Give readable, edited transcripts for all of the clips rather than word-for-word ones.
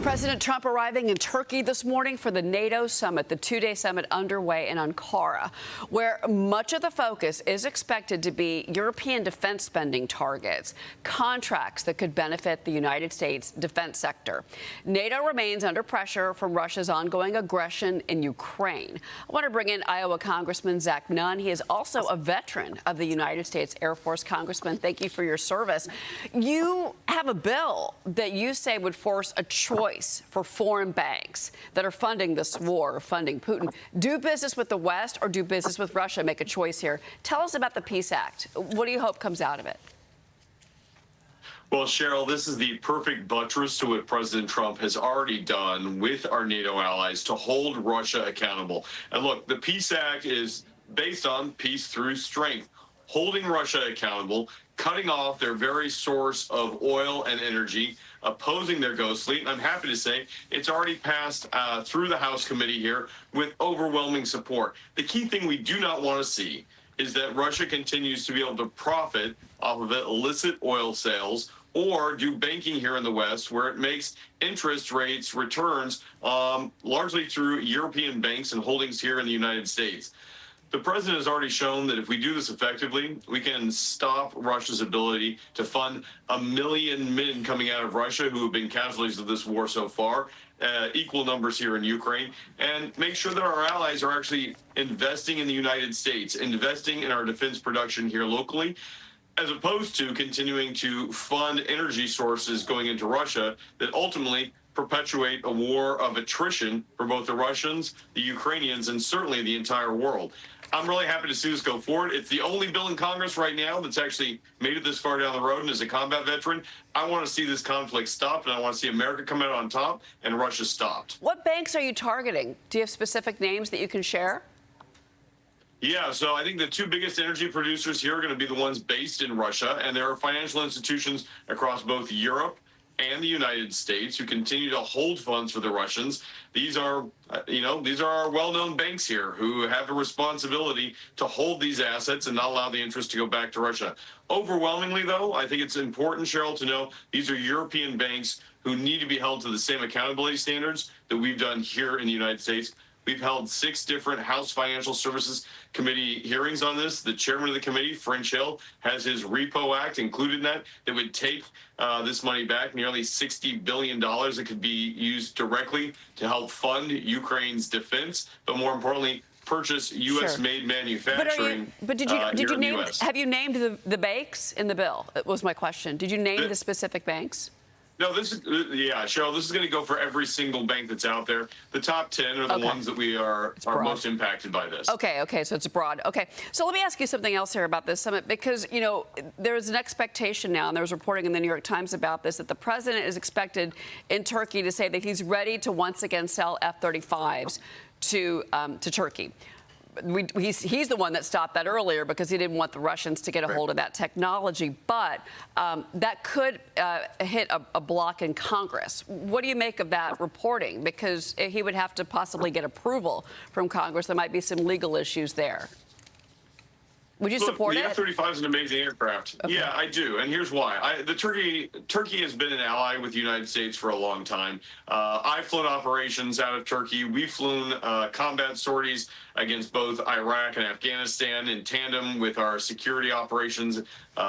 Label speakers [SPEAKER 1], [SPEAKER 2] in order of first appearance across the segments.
[SPEAKER 1] President Trump arriving in Turkey this morning for the NATO summit, the two-day summit underway in Ankara, where much of the focus is expected to be European defense spending targets, contracts that could benefit the United States defense sector. NATO remains under pressure from Russia's ongoing aggression in Ukraine. I want to bring in Iowa Congressman Zach Nunn. He is also a veteran of the United States Air Force. Congressman, thank you for your service. You have a bill that you say would force a choice for foreign banks that are funding this war, funding Putin. Do business with the West or do business with Russia? Make a choice here. Tell us about the Peace Act. What do you hope comes out of it?
[SPEAKER 2] Well, Cheryl, this is the perfect buttress to what President Trump has already done with our NATO allies to hold Russia accountable. And look, the Peace Act is based on peace through strength, holding Russia accountable, cutting off their very source of oil and energy, opposing their ghost fleet. And I'm happy to say it's already passed through the House committee here with overwhelming support. The key thing we do not want to see is that Russia continues to be able to profit off of illicit oil sales or do banking here in the West, where it makes interest rates returns largely through European banks and holdings here in the United States. The president has already shown that if we do this effectively, we can stop Russia's ability to fund 1 million men coming out of Russia who have been casualties of this war so far, equal numbers here in Ukraine, and make sure that our allies are actually investing in the United States, investing in our defense production here locally, as opposed to continuing to fund energy sources going into Russia that ultimately perpetuate a war of attrition for both the Russians, the Ukrainians, and certainly the entire world. I'm really happy to see this go forward. It's the only bill in Congress right now that's actually made it this far down the road. And as a combat veteran, I want to see this conflict stopped, and I want to see America come out on top and Russia stopped.
[SPEAKER 1] What banks are you targeting? Do you have specific names that you can share?
[SPEAKER 2] Yeah, so I think the two biggest energy producers here are going to be the ones based in Russia, and there are financial institutions across both Europe and the United States who continue to hold funds for the Russians. These are, these are our well-known banks here who have a responsibility to hold these assets and not allow the interest to go back to Russia. Overwhelmingly, though, I think it's important, Cheryl, to know these are European banks who need to be held to the same accountability standards that we've done here in the United States. We've held 6 different House Financial Services Committee hearings on this. The chairman of the committee, French Hill, has his Repo Act included in that would take this money back, nearly $60 billion that could be used directly to help fund Ukraine's defense, but more importantly, purchase U.S.-made manufacturing.
[SPEAKER 1] But did you name? Have you named the banks in the bill? That was my question. Did you name the specific banks?
[SPEAKER 2] No, this is, Cheryl, this is going to go for every single bank that's out there. The top 10 are the ones that we are most impacted by this.
[SPEAKER 1] Okay, so it's broad. Okay, so let me ask you something else here about this summit, because, there's an expectation now, and there was reporting in the New York Times about this, that the president is expected in Turkey to say that he's ready to once again sell F-35s to Turkey. He's the one that stopped that earlier because he didn't want the Russians to get a hold of that technology. But that could hit a block in Congress. What do you make of that reporting? Because he would have to possibly get approval from Congress. There might be some legal issues there. Would you support it?
[SPEAKER 2] The F-35 is an amazing aircraft. Okay. Yeah, I do, and here's why. Turkey has been an ally with the United States for a long time. I've flown operations out of Turkey. We've flown combat sorties against both Iraq and Afghanistan in tandem with our security operations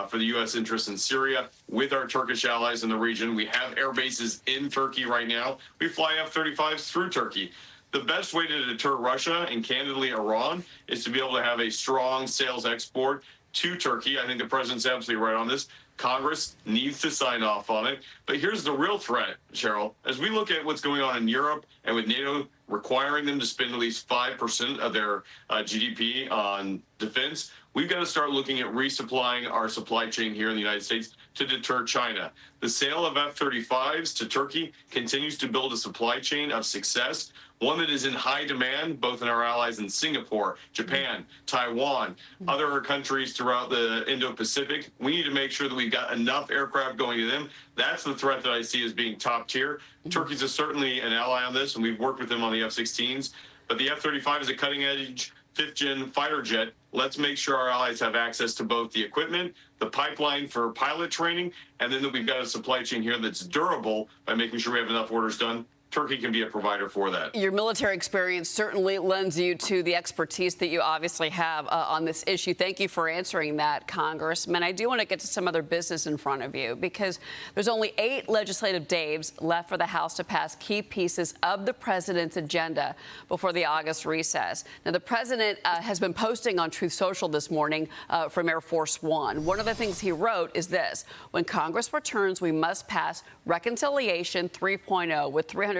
[SPEAKER 2] for the U.S. interests in Syria with our Turkish allies in the region. We have air bases in Turkey right now. We fly F-35s through Turkey. The best way to deter Russia and, candidly, Iran is to be able to have a strong sales export to Turkey. I think the president's absolutely right on this. Congress needs to sign off on it. But here's the real threat, Cheryl. As we look at what's going on in Europe and with NATO requiring them to spend at least 5% of their GDP on defense, we've got to start looking at resupplying our supply chain here in the United States to deter China. The sale of F-35s to Turkey continues to build a supply chain of success, one that is in high demand, both in our allies in Singapore, Japan, Taiwan, other countries throughout the Indo-Pacific. We need to make sure that we've got enough aircraft going to them. That's the threat that I see as being top tier. Turkey's certainly an ally on this, and we've worked with them on the F-16s. But the F-35 is a cutting-edge fifth-gen fighter jet. Let's make sure our allies have access to both the equipment, the pipeline for pilot training, and then that we've got a supply chain here that's durable by making sure we have enough orders done. Turkey can be a provider for that.
[SPEAKER 1] Your military experience certainly lends you to the expertise that you obviously have on this issue. Thank you for answering that, Congressman. I do want to get to some other business in front of you because there's only 8 legislative days left for the House to pass key pieces of the president's agenda before the August recess. Now, the president has been posting on Truth Social this morning from Air Force One. One of the things he wrote is this: when Congress returns, we must pass Reconciliation 3.0 with $350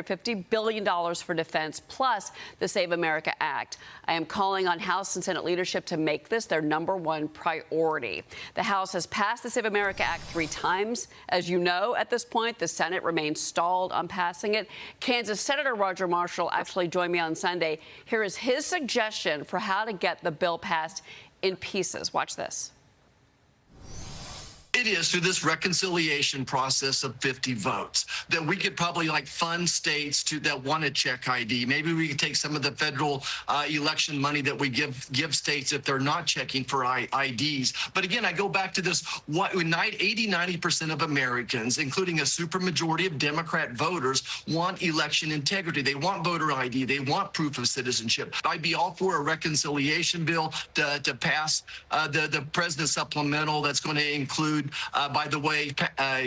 [SPEAKER 1] billion for defense, plus the Save America Act. I am calling on House and Senate leadership to make this their #1 priority. The House has passed the Save America Act 3 times. As you know, at this point, the Senate remains stalled on passing it. Kansas Senator Roger Marshall actually joined me on Sunday. Here is his suggestion for how to get the bill passed in pieces. Watch this.
[SPEAKER 3] It is through this reconciliation process of 50 votes that we could probably fund states that want to check ID. Maybe we could take some of the federal election money that we give states if they're not checking for IDs. But again, I go back to this: 80-90% of Americans, including a supermajority of Democrat voters, want election integrity. They want voter ID. They want proof of citizenship. I'd be all for a reconciliation bill to pass the president's supplemental that's going to include, by the way,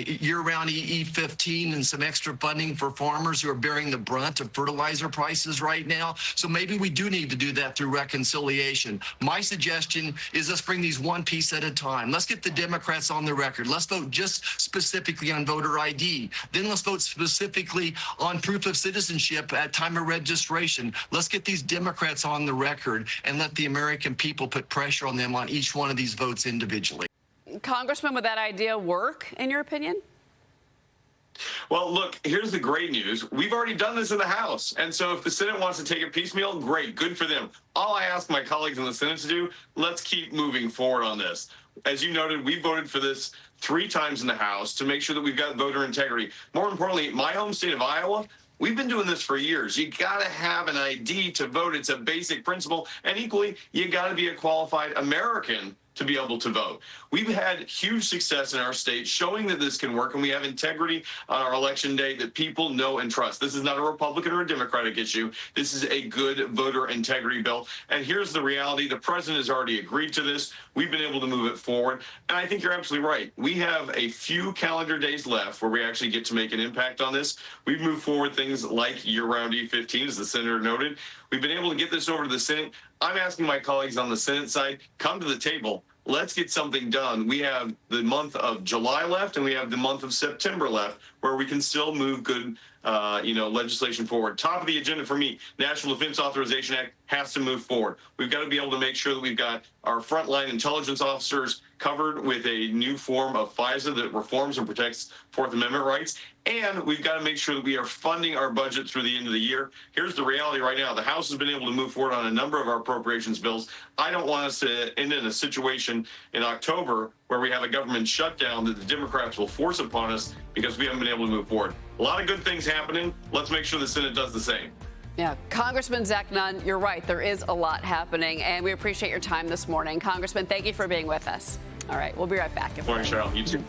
[SPEAKER 3] year-round E15 and some extra funding for farmers who are bearing the brunt of fertilizer prices right now. So maybe we do need to do that through reconciliation. My suggestion is let's bring these one piece at a time. Let's get the Democrats on the record. Let's vote just specifically on voter ID. Then let's vote specifically on proof of citizenship at time of registration. Let's get these Democrats on the record and let the American people put pressure on them on each one of these votes individually.
[SPEAKER 1] Congressman, would that idea work, in your opinion?
[SPEAKER 2] Well, look, here's the great news. We've already done this in the House. And so if the Senate wants to take it piecemeal, great, good for them. All I ask my colleagues in the Senate to do, let's keep moving forward on this. As you noted, we voted for this 3 times in the House to make sure that we've got voter integrity. More importantly, my home state of Iowa, we've been doing this for years. You got to have an ID to vote. It's a basic principle. And equally, you got to be a qualified American to be able to vote. We've had huge success in our state showing that this can work, and we have integrity on our election day that people know and trust. This is not a Republican or a Democratic issue. This is a good voter integrity bill. And here's the reality. The president has already agreed to this. We've been able to move it forward. And I think you're absolutely right. We have a few calendar days left where we actually get to make an impact on this. We've moved forward things like year-round E15, as the senator noted. We've been able to get this over to the Senate. I'm asking my colleagues on the Senate side, come to the table. Let's get something done. We have the month of July left, and we have the month of September left, where we can still move good, legislation forward. Top of the agenda for me, National Defense Authorization Act has to move forward. We've got to be able to make sure that we've got our frontline intelligence officers covered with a new form of FISA that reforms and protects Fourth Amendment rights. And we've got to make sure that we are funding our budget through the end of the year. Here's the reality right now. The House has been able to move forward on a number of our appropriations bills. I don't want us to end in a situation in October where we have a government shutdown that the Democrats will force upon us because we haven't been able to move forward. A lot of good things happening. Let's make sure the Senate does the same.
[SPEAKER 1] Yeah, Congressman Zach Nunn, you're right. There is a lot happening, and we appreciate your time this morning. Congressman, thank you for being with us. All right, we'll be right back.
[SPEAKER 2] Good morning, Cheryl. You too.